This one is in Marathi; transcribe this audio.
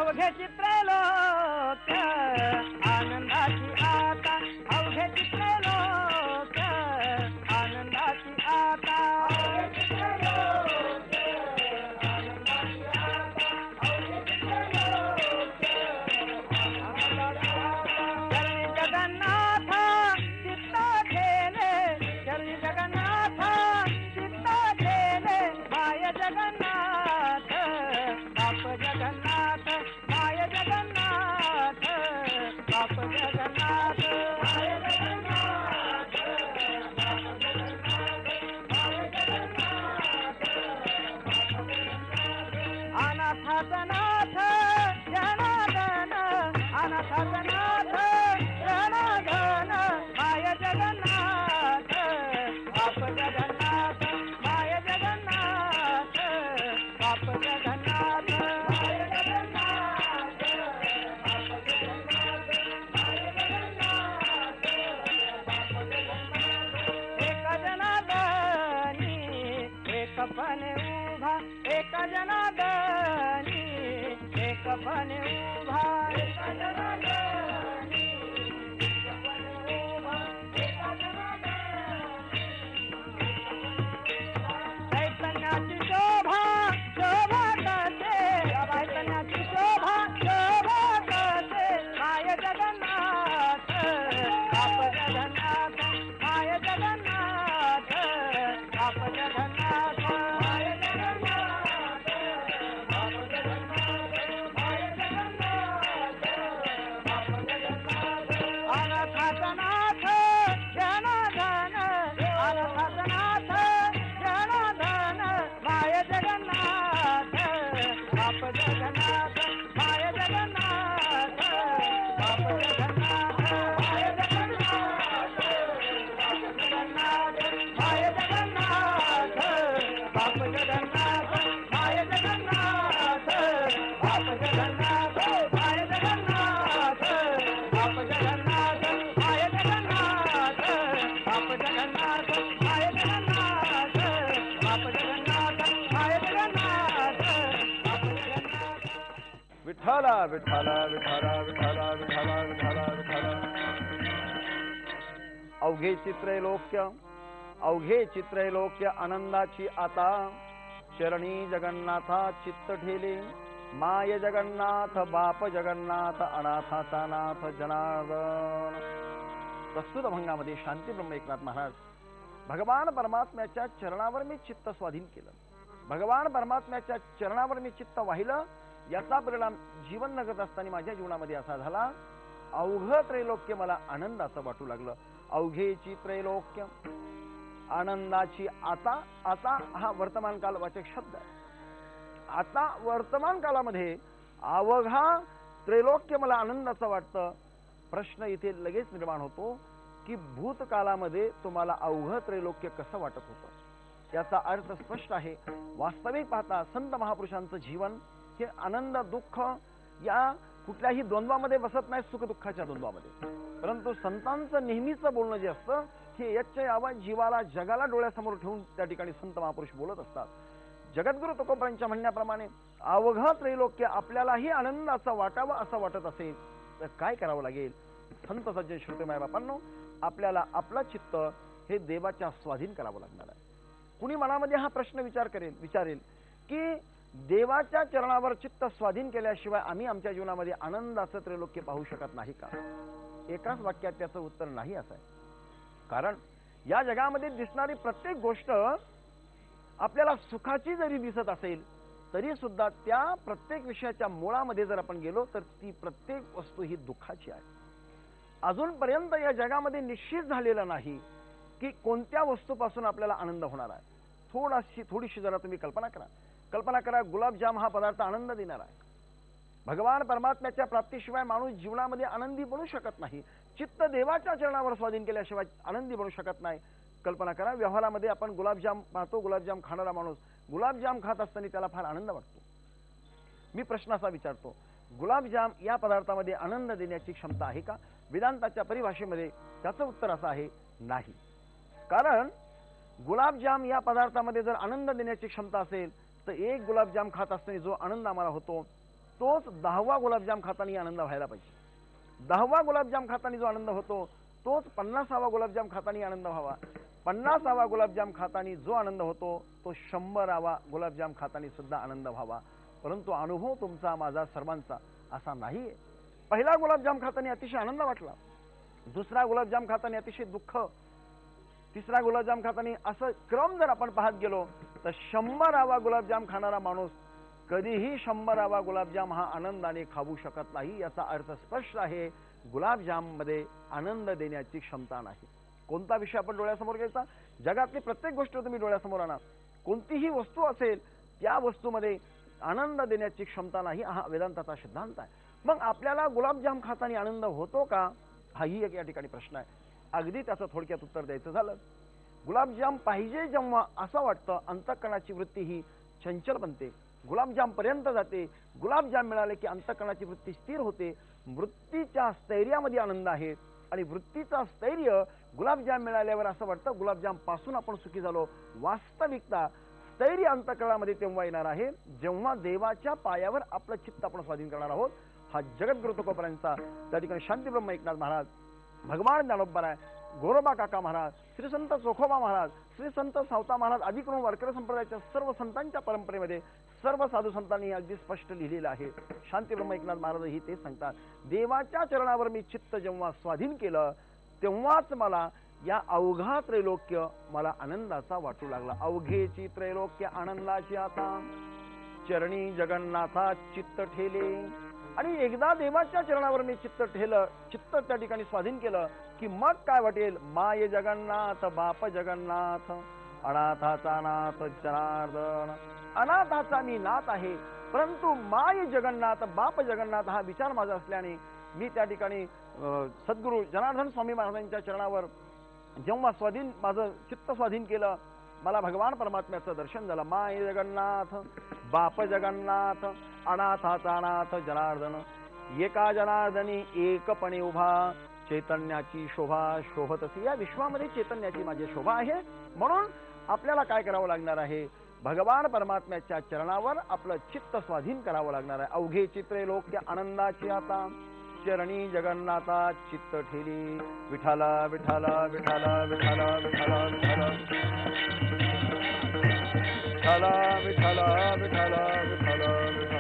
अवघे चित्रलोक आनंदाची आता अवघे चित्रलोक आनंदाची आता विठ्ठला विठ्ठला विठ्ठला विठ्ठला विठ्ठला विठ्ठला विठ्ठला अवघे चित्रैलोक्य आनंदाची आता चरणी जगन्नाथा चित्त ठेले माय जगन्नाथ बाप जगन्नाथ अनाथाचा नाथ जनार्दन. प्रस्तुत अभंगामध्ये शांती ब्रह्म एकनाथ महाराज भगवान परमात्म्याच्या चरणावर मी चित्त स्वाधीन केलं, भगवान परमात्म्याच्या चरणावर मी चित्त वाहिलं, याचा परिणाम जीवन जगत असताना माझ्या जीवनामध्ये असा झाला, अवघ त्रैलोक्य मला आनंदाचं वाटू लागलं. अवघेची त्रैलोक्य आनंदाची आता. आता हा वर्तमान कालवाचक शब्द आहे. आता वर्तमान कालामध्ये अवघा त्रैलोक्य मला आनंदाचं वाटतं. प्रश्न इथे लगेच निर्माण होतो की भूतकालामध्ये तुम्हाला अवघ त्रैलोक्य कसं वाटत होतं. याचा अर्थ स्पष्ट आहे. वास्तविक पाहता संत महापुरुषांचं जीवन हे आनंद दुःख या कुठल्याही द्वंद्वामध्ये बसत नाही, सुख दुःखाच्या द्वंद्वामध्ये. परंतु संतांचं नेहमीचं बोलणं जे असतं हे यच्च यावा जीवाला जगाला डोळ्यासमोर ठेवून त्या ठिकाणी संत महापुरुष बोलत असतात. जगद्गुरु तुकोबांच्या म्हणण्याप्रमाणे अवघ त्रैलोक्य आपल्यालाही आनंदाचा वाटावा असं वाटत असेल तर काय करावं लागेल. संत सज्जन श्रोतेमाय बापांनो, आपल्याला आपलं चित्त हे देवाच्या स्वाधीन करावं लागणार आहे. कुणी मनामध्ये हा प्रश्न विचारेल की देवाच्या चरणावर चित्त स्वाधीन केल्याशिवाय आम्ही आमच्या जीवनामध्ये आनंदाचं त्रैलोक्य पाहू शकत नाही का. एकाच वाक्यात त्याचं उत्तर नाही असं आहे. कारण या जगामध्ये दिसणारी प्रत्येक गोष्ट आपल्याला सुखाची जरी दिसत असेल तरी सुद्धा त्या प्रत्येक विषयाच्या मुळामध्ये जर आपण गेलो तर ती प्रत्येक वस्तू ही दुःखाची आहे. अजूनपर्यंत या जगामध्ये निश्चित झालेलं नाही की कोणत्या वस्तूपासून आपल्याला आनंद होणार आहे. थोडीशी जरा तुम्ही कल्पना करा गुलाबजाम हा पदार्थ आनंद देणार आहे. भगवान परमात्म्याच्या प्राप्तीशिवाय माणूस जीवनामध्ये आनंदी बनू शकत नाही. चित्त देवाच्या चरणावर स्वाधीन केल्याशिवाय आनंदी बनू शकत नाही. कल्पना करा, व्यवहारामध्ये आपण गुलाबजाम पाहतो, गुलाबजाम खाणारा माणूस गुलाबजाम खात असताना त्याला फार आनंद वाटतो. मी प्रश्न असा विचारतो, गुलाबजाम या पदार्थामध्ये आनंद देण्याची क्षमता आहे का. वेदांताच्या परिभाषेमध्ये त्याचं उत्तर असं आहे नाही. कारण गुलाबजाम या पदार्थामध्ये जर आनंद देण्याची क्षमता असेल तर एक गुलाबजाम खात असताना जो आनंद आम्हाला होतो तोच 10वा गुलाबजाम खाताना आनंद व्हायला पाहिजे. 10वा गुलाबजाम खाताना जो आनंद होतो तोच 50वा गुलाबजाम खाताना आनंद व्हावा. 50वा गुलाबजाम खाताना जो आनंद होतो तो 100वा गुलाबजाम खाताना सुद्धा आनंद व्हावा. परंतु अनुभव तुमचा माझा सर्वांचा असा नाहीये. पहिला गुलाबजाम खाताना अतिशय आनंद वाटला, दुसरा गुलाबजाम खाताना अतिशय दुःख, तिसरा गुलाबजाम खाताना असं क्रम जर आपण पाहत गेलो तर 100वा गुलाबजाम खाणारा माणूस कधीही 100वा गुलाबजाम हा आनंदाने खाऊ शकत नाही. याचा अर्थ स्पष्ट आहे, गुलाबजाम मध्ये आनंद देण्याची क्षमता नाही. कोणता विषय आपण डोळ्यासमोर घ्यायचा, जगातली प्रत्येक गोष्ट तुम्ही डोळ्यासमोर आणा, कोणतीही वस्तू असेल त्या वस्तूमध्ये आनंद देण्याची क्षमता नाही, हा वेदांताचा सिद्धांत आहे. मग आपल्याला गुलाबजाम खाताना आनंद होतो का, हाही एक या ठिकाणी प्रश्न आहे. अगदी त्याचं थोडक्यात उत्तर द्यायचं झालं, गुलाबजाम पाहिजे जेव्हा असं वाटतं, अंतःकरणाची वृत्ती ही चंचल बनते, गुलाबजाम पर्यंत जाते. गुलाबजाम मिळाले की अंतःकरणाची वृत्ती स्थिर होते. वृत्तीच्या स्थैर्यामध्ये आनंद आहे आणि वृत्तीचा स्थैर्य गुलाबजाम मिळाल्यावर असं वाटतं गुलाबजाम पासून आपण सुखी झालो. वास्तविकता स्थैर्य अंतःकरणामध्ये तेव्हा येणार आहे जेव्हा देवाच्या पायावर आपलं चित्त आपण स्वाधीन करणार आहोत. हा जगद्गुरु तुकोबारायांचा, त्या ठिकाणी शांतीब्रह्म एकनाथ महाराज, भगवान ज्ञानोबराय, गोरोबा काका महाराज, श्री संत चोखोबा महाराज, श्री संत सावता महाराज आदी करून वारकरी संप्रदायाच्या सर्व संतांच्या परंपरेमध्ये सर्व साधू संतांनी अगदी स्पष्ट लिहिलेलं आहे. शांतीब्रह्म एकनाथ महाराज ही तेच सांगतात, देवाच्या चरणावर मी चित्त जेव्हा स्वाधीन केलं तेव्हाच मला या अवघा त्रैलोक्य मला आनंदाचा वाटू लागला. अवघेची त्रैलोक्य आनंदाची आता, चरणी जगन्नाथा चित्त ठेले. आणि एकदा देवाच्या चरणावर मी चित्त ठेलं, चित्त त्या ठिकाणी स्वाधीन केलं की मग काय वाटेल, माय जगन्नाथ बाप जगन्नाथ, अनाथाचा नाथ जनार्दन. अनाथाचा मी नाथ आहे, परंतु माय जगन्नाथ बाप जगन्नाथ हा विचार माझा असल्याने मी त्या ठिकाणी सद्गुरू जनार्दन स्वामी महाराजांच्या चरणावर जेव्हा स्वाधीन माझं चित्त स्वाधीन केलं, मला भगवान परमात्म्याचं दर्शन झालं. माय जगन्नाथ बाप जगन्नाथ, अनाथाचा नाथ जनार्दन. एका जनार्दनी एकपणे उभा, चैतन्याची शोभा शोभतसी. या विश्वामध्ये चैतन्याची माझी शोभा आहे. म्हणून आपल्याला काय करावं लागणार आहे, भगवान परमात्म्याच्या चरणावर आपलं चित्त स्वाधीन करावं लागणार आहे. अवघे त्रैलोक्य आनंदाची आता, चरणी जगन्नाथा चित्त ठेली. विठाला विठाला विठाला विठाला विठाला विठाला विठाला विठाला विठाला विठाला विठाला.